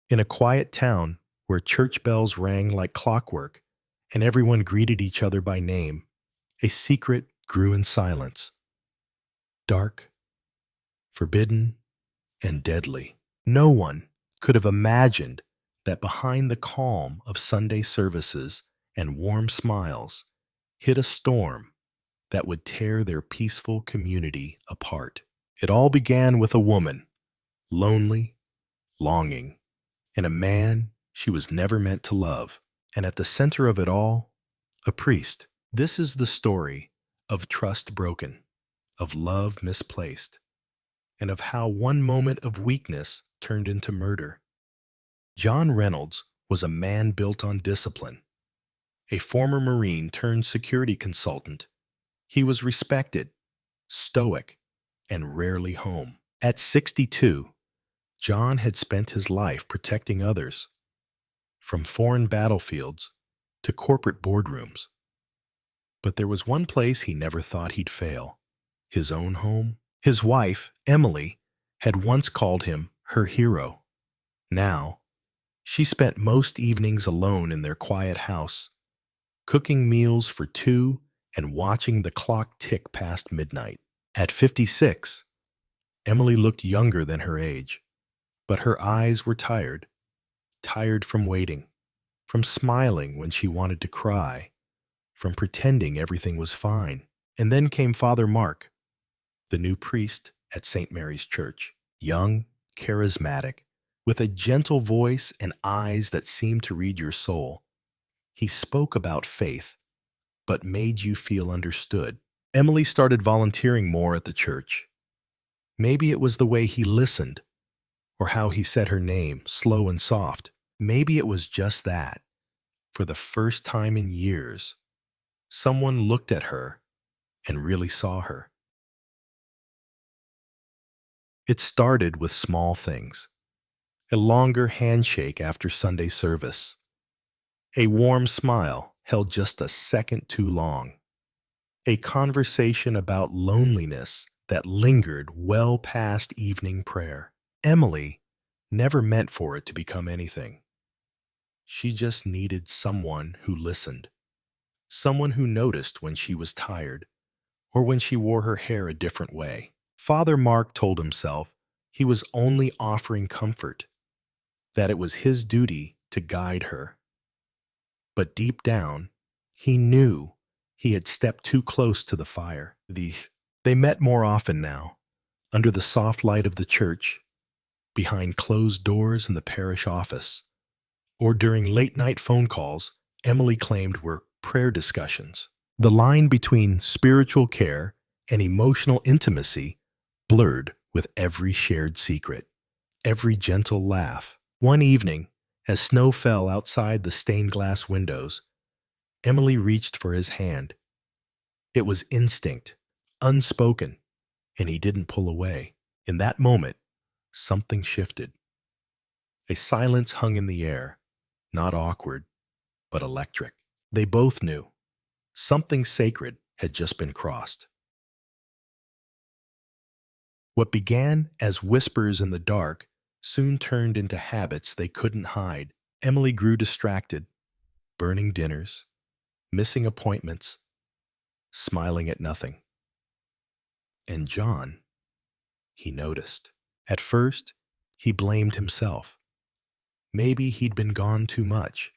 In a quiet town where church bells rang like clockwork and everyone greeted each other by name, a secret grew in silence, dark, forbidden, and deadly. No one could have imagined that behind the calm of Sunday services and warm smiles hid a storm that would tear their peaceful community apart. It all began with a woman, lonely, longing, and a man she was never meant to love. And at the center of it all, a priest. This is the story of trust broken, of love misplaced, and of how one moment of weakness turned into murder. John Reynolds was a man built on discipline, a former Marine turned security consultant. He was respected, stoic, and rarely home. At 62, John had spent his life protecting others, from foreign battlefields to corporate boardrooms. But there was one place he never thought he'd fail: his own home. His wife, Emily, had once called him her hero. Now, she spent most evenings alone in their quiet house, cooking meals for two and watching the clock tick past midnight. At 56, Emily looked younger than her age, but her eyes were tired, tired from waiting, from smiling when she wanted to cry, from pretending everything was fine. And then came Father Mark, the new priest at St. Mary's Church, young, charismatic, with a gentle voice and eyes that seemed to read your soul. He spoke about faith, but made you feel understood. Emily started volunteering more at the church. Maybe it was the way he listened, or how he said her name, slow and soft. Maybe it was just that. For the first time in years, someone looked at her and really saw her. It started with small things: a longer handshake after Sunday service, a warm smile held just a second too long, a conversation about loneliness that lingered well past evening prayer. Emily never meant for it to become anything. She just needed someone who listened, someone who noticed when she was tired or when she wore her hair a different way. Father Mark told himself he was only offering comfort, that it was his duty to guide her. But deep down, he knew he had stepped too close to the fire. They met more often now, under the soft light of the church, behind closed doors in the parish office, or during late-night phone calls Emily claimed were prayer discussions. The line between spiritual care and emotional intimacy blurred with every shared secret, every gentle laugh. One evening, as snow fell outside the stained glass windows, Emily reached for his hand. It was instinct, unspoken, and he didn't pull away. In that moment, something shifted. A silence hung in the air, not awkward, but electric. They both knew something sacred had just been crossed. What began as whispers in the dark soon turned into habits they couldn't hide. Emily grew distracted, burning dinners, missing appointments, smiling at nothing. And John, he noticed. At first, he blamed himself. Maybe he'd been gone too much.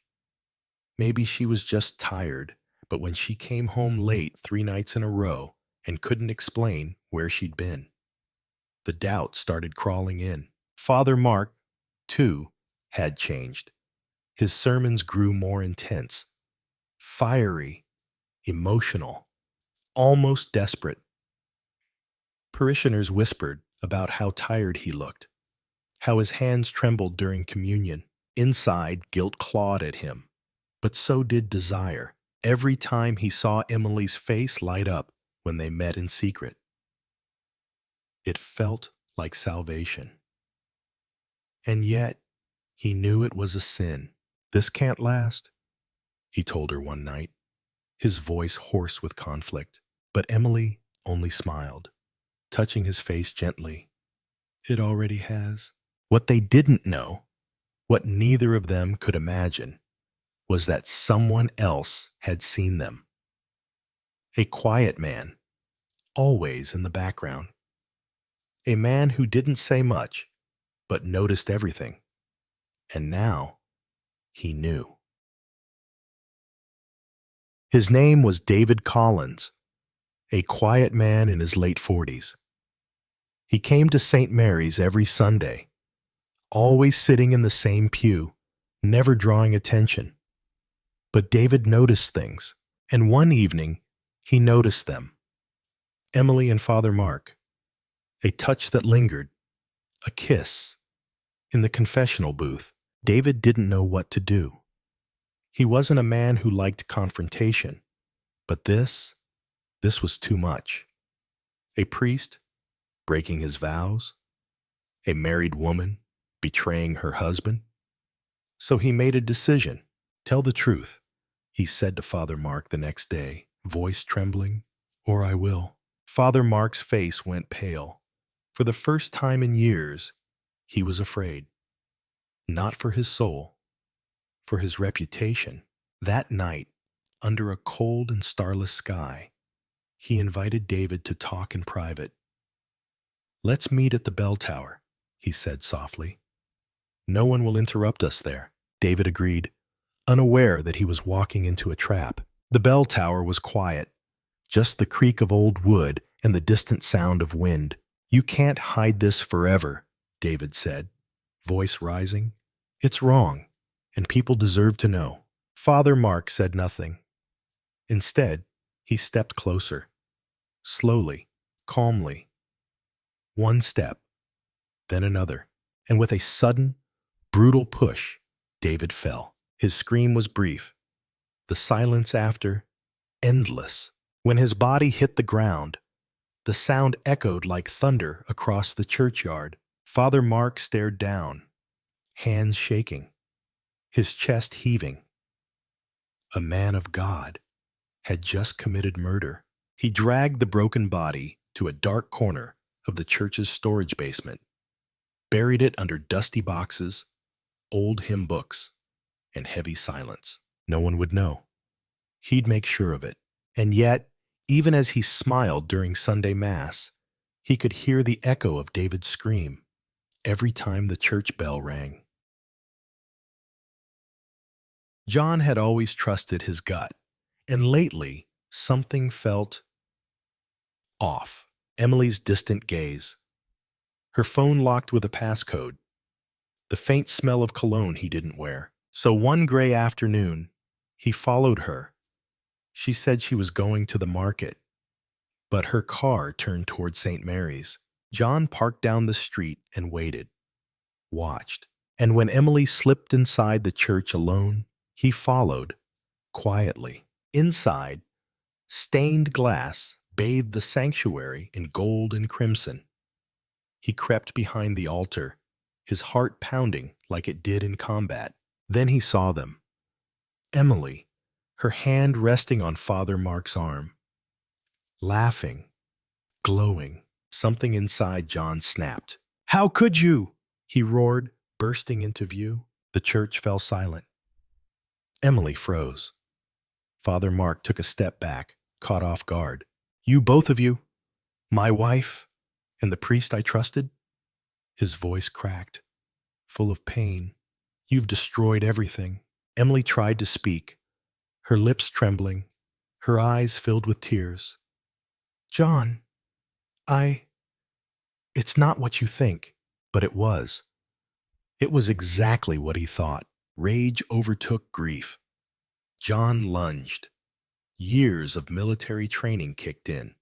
Maybe she was just tired, but when she came home late 3 nights in a row and couldn't explain where she'd been, the doubt started crawling in. Father Mark, too, had changed. His sermons grew more intense, fiery, emotional, almost desperate. Parishioners whispered about how tired he looked, how his hands trembled during communion. Inside, guilt clawed at him, but so did desire. Every time he saw Emily's face light up when they met in secret, it felt like salvation. And yet, he knew it was a sin. "This can't last," he told her one night, his voice hoarse with conflict. But Emily only smiled, touching his face gently. "It already has." What they didn't know What neither of them could imagine was that someone else had seen them. A quiet man, always in the background. A man who didn't say much, but noticed everything. And now he knew. His name was David Collins, a quiet man in his late 40s. He came to St. Mary's every Sunday, always sitting in the same pew, never drawing attention. But David noticed things, and one evening he noticed them. Emily and Father Mark, a touch that lingered, a kiss. In the confessional booth, David didn't know what to do. He wasn't a man who liked confrontation, but this was too much. A priest breaking his vows, a married woman betraying her husband. So he made a decision. Tell the truth, he said to Father Mark the next day, voice trembling, or I will. Father Mark's face went pale. For the first time in years, he was afraid. Not for his soul, for his reputation. That night, under a cold and starless sky, he invited David to talk in private. Let's meet at the bell tower, he said softly. No one will interrupt us there. David agreed, unaware that he was walking into a trap. The bell tower was quiet, just the creak of old wood and the distant sound of wind. You can't hide this forever, David said, voice rising. It's wrong, and people deserve to know. Father Mark said nothing. Instead, he stepped closer, slowly, calmly. One step, then another, and with a sudden, brutal push, David fell. His scream was brief, the silence after, endless. When his body hit the ground, the sound echoed like thunder across the churchyard. Father Mark stared down, hands shaking, his chest heaving. A man of God had just committed murder. He dragged the broken body to a dark corner of the church's storage basement, buried it under dusty boxes, old hymn books, and heavy silence. No one would know. He'd make sure of it. And yet, even as he smiled during Sunday Mass, he could hear the echo of David's scream every time the church bell rang. John had always trusted his gut, and lately something felt off. Emily's distant gaze, her phone locked with a passcode, the faint smell of cologne he didn't wear. So one gray afternoon, he followed her. She said she was going to the market, but her car turned toward St. Mary's. John parked down the street and waited, watched. And when Emily slipped inside the church alone, he followed, quietly. Inside, stained glass bathed the sanctuary in gold and crimson. He crept behind the altar, his heart pounding like it did in combat. Then he saw them. Emily, her hand resting on Father Mark's arm. Laughing, glowing. Something inside John snapped. How could you? He roared, bursting into view. The church fell silent. Emily froze. Father Mark took a step back, caught off guard. You, both of you? My wife and the priest I trusted? His voice cracked, full of pain. You've destroyed everything. Emily tried to speak, her lips trembling, her eyes filled with tears. John, it's not what you think, but it was. It was exactly what he thought. Rage overtook grief. John lunged. Years of military training kicked in.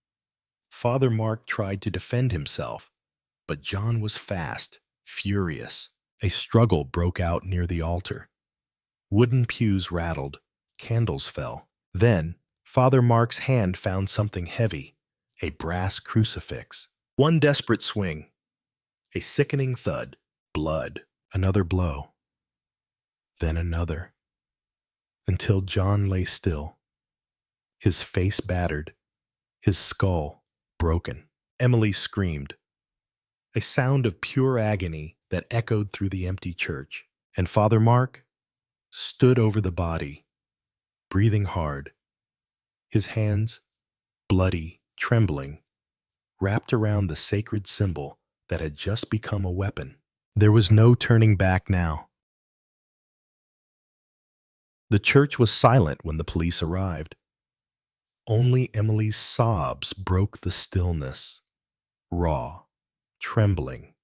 Father Mark tried to defend himself, but John was fast, furious. A struggle broke out near the altar. Wooden pews rattled, candles fell. Then, Father Mark's hand found something heavy, a brass crucifix. One desperate swing, a sickening thud, blood, another blow, then another, until John lay still, his face battered, his skull broken. Emily screamed, a sound of pure agony that echoed through the empty church. And Father Mark stood over the body, breathing hard, his hands, bloody, trembling, wrapped around the sacred symbol that had just become a weapon. There was no turning back now. The church was silent when the police arrived. Only Emily's sobs broke the stillness, raw, trembling,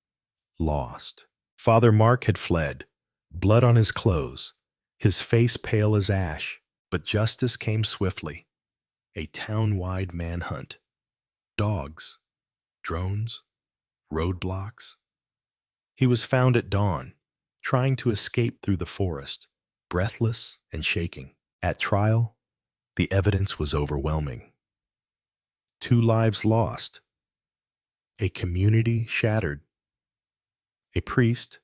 lost. Father Mark had fled, blood on his clothes, his face pale as ash, but justice came swiftly. A town-wide manhunt. Dogs, drones, roadblocks. He was found at dawn, trying to escape through the forest, breathless and shaking. At trial, the evidence was overwhelming. 2 lives lost, a community shattered, a priest,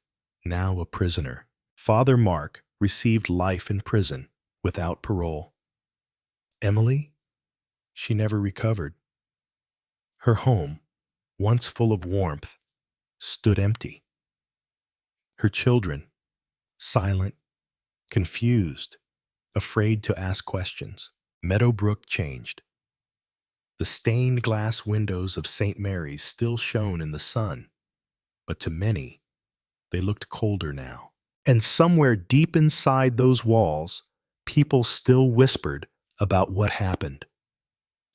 now a prisoner. Father Mark received life in prison without parole. Emily, she never recovered. Her home, once full of warmth, stood empty. Her children, silent, confused, afraid to ask questions. Meadowbrook changed. The stained glass windows of St. Mary's still shone in the sun, but to many, they looked colder now. And somewhere deep inside those walls, people still whispered about what happened,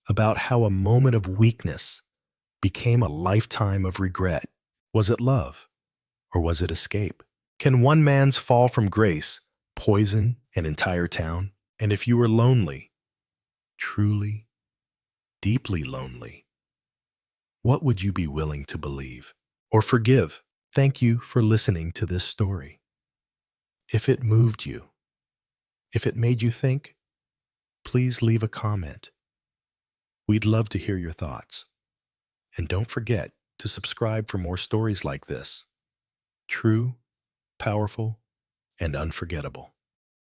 about how a moment of weakness became a lifetime of regret. Was it love, or was it escape? Can one man's fall from grace poison an entire town? And if you were lonely, truly, deeply lonely, what would you be willing to believe or forgive? Thank you for listening to this story. If it moved you, if it made you think, please leave a comment. We'd love to hear your thoughts. And don't forget to subscribe for more stories like this. True, powerful, and unforgettable.